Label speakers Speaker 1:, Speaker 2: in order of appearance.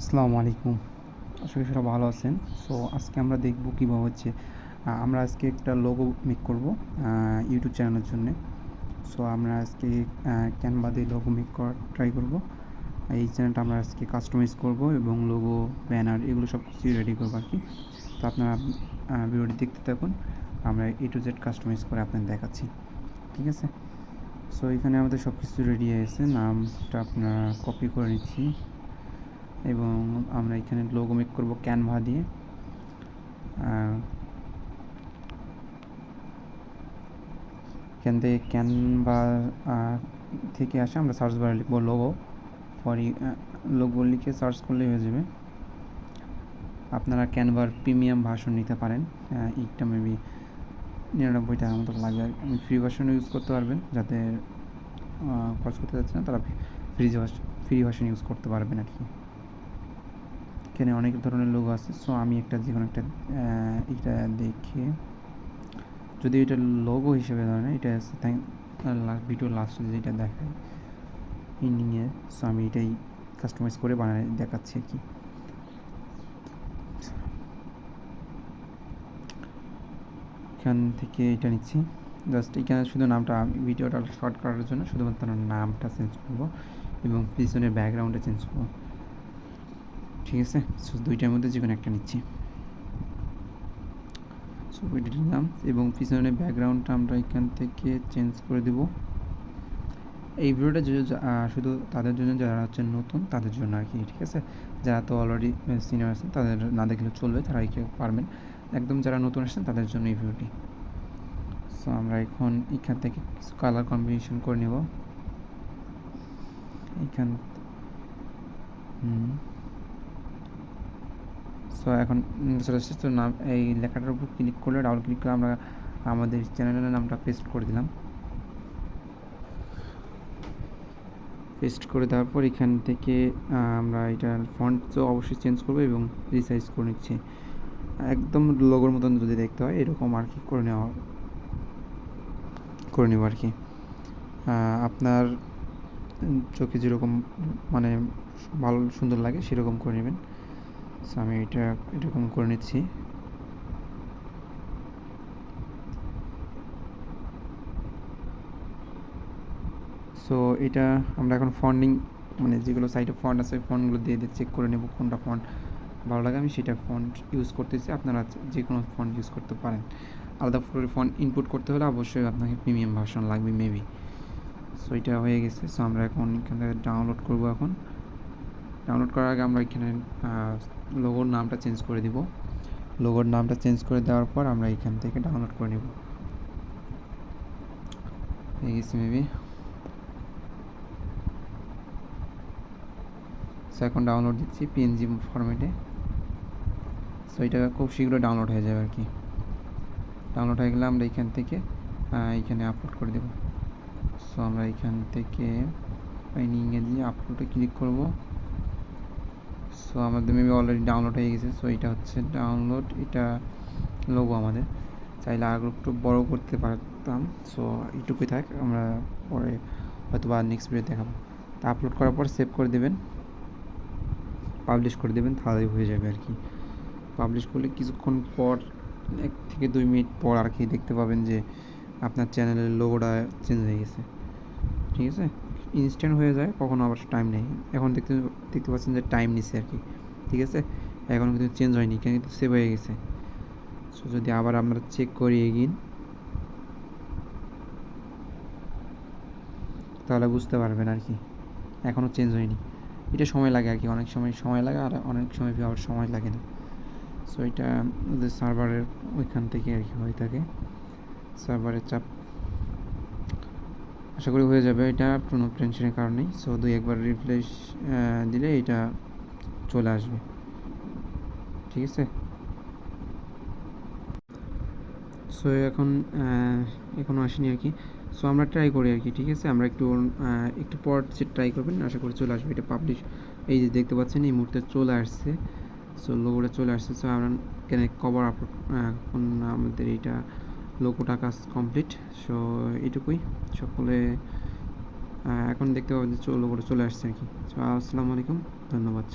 Speaker 1: আসসালামু আলাইকুম। আশা করি সবাই ভালো আছেন। সো আজকে আমরা দেখব কীভাবে আমরা আজকে একটা লোগো মেক করব ইউটিউব চ্যানেলের জন্যে। সো আমরা আজকে ক্যানভা দিয়ে লোগো মেক করার ট্রাই করব। এই চ্যানেলটা আমরা আজকে কাস্টমাইজ করব এবং লোগো, ব্যানার এগুলো সব কিছুই রেডি করব আর কি। তো আপনারা ভিডিওটি দেখতে থাকুন। আমরা A to Z কাস্টমাইজ করে আপনাদের দেখাচ্ছি। ঠিক আছে? সো এখানে আমাদের সব কিছু রেডি হয়েছে। নামটা আপনারা কপি করে নিচ্ছি এবং আমরা এখানে লোগো মেক করব ক্যানভা দিয়ে। এখান থেকে ক্যানভা থেকে আসে আমরা সার্চ বারে লিখব লোগো লোগো লিখে সার্চ করলেই হয়ে যাবে। আপনারা ক্যানভার প্রিমিয়াম ভার্সন নিতে পারেন। এইটা মেবি 99 টাকার মতো লাগবে। ফ্রি ভার্সন ইউজ করতে পারবেন, যাতে খরচ করতে যাচ্ছে না তারা ফ্রি ভার্সন ইউজ করতে পারবেন আর কি। এখানে অনেক ধরনের লোগো আছে। সো আমি একটা যে কোনো একটা এটা দেখে, যদি এটা লোগো হিসেবে ধরেন, এটা ভিডিও লাস্টে যেটা দেখায় ইন্ডিংয়ে, সো আমি এটাই কাস্টমাইজ করে বানায় দেখাচ্ছি আর কি। এখান থেকে এটা নিচ্ছি, জাস্ট এখানে শুধু নামটা, ভিডিওটা শর্ট করার জন্য শুধুমাত্র নামটা চেঞ্জ করবো এবং পিছনের ব্যাকগ্রাউন্ডটা চেঞ্জ করবো। ঠিক আছে? সো দুইটার মধ্যে যে কোনো একটা নিচ্ছি। সো ওইটা নিলাম এবং পিছনের ব্যাকগ্রাউন্ডটা আমরা এখান থেকে চেঞ্জ করে দেব। এই ভিডিওটা শুধু তাদের জন্য যারা হচ্ছে নতুন, তাদের জন্য আর কি। ঠিক আছে? যারা তো অলরেডি সিনিয়র আছেন তাদের না দেখলে চলবে, তারা পারবেন। একদম যারা নতুন আসছেন তাদের জন্য এই ভিডিওটি। সো আমরা এখন এখান থেকে কিছু কালার কম্বিনেশন করে নেব। সো এখন চলে এসেছে। তো নাম, এই লেখাটার উপর ক্লিক করলে, ডাবল ক্লিক করে আমরা আমাদের চ্যানেলের নামটা পেস্ট করে দিলাম। পেস্ট করে দেওয়ার পর এখান থেকে আমরা এটা ফন্ট তো অবশ্যই চেঞ্জ করবো এবং রিসাইজ করে নিচ্ছি। একদম লোগোর মতন যদি দেখতে হয় এরকম আর কি করে নেব আর কি। আপনার চোখে যেরকম মানে ভালো সুন্দর লাগে সেরকম করে নেবেন। সো আমি এটা এরকম করে নিচ্ছি। সো এটা আমরা এখন ফন্ডিং, মানে যেগুলো সাইটে ফন্ট আছে ফন্টগুলো দিয়ে চেক করে নেব কোনটা ফন্ট ভালো লাগে। আমি সেটা ফন্ট ইউজ করতেছি, আপনারা যে কোনো ফন্ট ইউজ করতে পারেন। আলাদা করে ফন্ট ইনপুট করতে হলে অবশ্যই আপনাকে প্রিমিয়াম ভার্সন লাগবে মেবি। সো এটা হয়ে গেছে। সো আমরা এখন এখান থেকে ডাউনলোড করব। এখন ডাউনলোড করার আগে আমরা এখানে লোগোর নামটা চেঞ্জ করে দিব। লোগোর নামটা চেঞ্জ করে দেওয়ার পর আমরা এখান থেকে ডাউনলোড করে নেব। হয়ে গেছে মেবি। সো এখন ডাউনলোড দিচ্ছি পিএনজি ফরম্যাটে। সো এটা খুব শীঘ্র ডাউনলোড হয়ে যাবে আর কি। ডাউনলোড হয়ে গেলে আমরা এখান থেকে এখানে আপলোড করে দেব। সো আমরা এখান থেকে ইংরেজি আপলোডে ক্লিক করব। সো আমাদের মেবি অলরেডি ডাউনলোড হয়ে গেছে। সো এটা হচ্ছে ডাউনলোড, এটা লোগো আমাদের। চাইলে আরও একটু বড় করতে পারতাম। সো এইটুকুই থাক, আমরা পরে হয়তো বা নেক্সট ভিডিও দেখাবো। তা আপলোড করার পর সেভ করে দেবেন, পাবলিশ করে দেবেন, তাহলেই হয়ে যাবে আর কি। পাবলিশ করলে কিছুক্ষণ পর, 1 থেকে 2 মিনিট পর আর কি দেখতে পাবেন যে আপনার চ্যানেলের লোগোটা চেঞ্জ হয়ে গেছে। ঠিক আছে? ইনস্ট্যান্ট হয়ে যায়, কখনো আবার টাইম নেই। এখন দেখতে পাচ্ছেন যে টাইম নিচ্ছে আর কি। ঠিক আছে? এখন কিন্তু চেঞ্জ হয়নি, এখানে কিন্তু সেভ হয়ে গেছে। সো যদি আবার আমরা চেক করি এগিন, তাহলে বুঝতে পারবেন আর কি এখনও চেঞ্জ হয়নি। এটা সময় লাগে আর কি, অনেক সময় লাগে, আর অনেক সময় আবার সময় লাগে না। সো এটা ওদের সার্ভারের ওইখান থেকে আর কি হয়ে থাকে, সার্ভারের চাপ। আশা করি হয়ে যাবে, এটা কোনো টেনশনের কারণ নেই। সো 2-1 রিফ্রেশ দিলে এটা চলে আসবে। ঠিক আছে? সো এখনও আসেনি আর কি। সো আমরা ট্রাই করি আর কি। ঠিক আছে? আমরা একটু পর ট্রাই করবেন, আশা করি চলে আসবে। এটা পাবলিশ, এই যে দেখতে পাচ্ছেন এই মুহূর্তে চলে আসছে। সো লোগোটা চলে আসছে। সো আমরা এখানে কভার আপলোড, এখন আমাদের এইটা লোগোটা কাজ কমপ্লিট। সো এটুকুই। সকলে এখন দেখতে পাবেন যে লোগোটা চলে আসছে আর কি। সো আসসালামু আলাইকুম, ধন্যবাদ।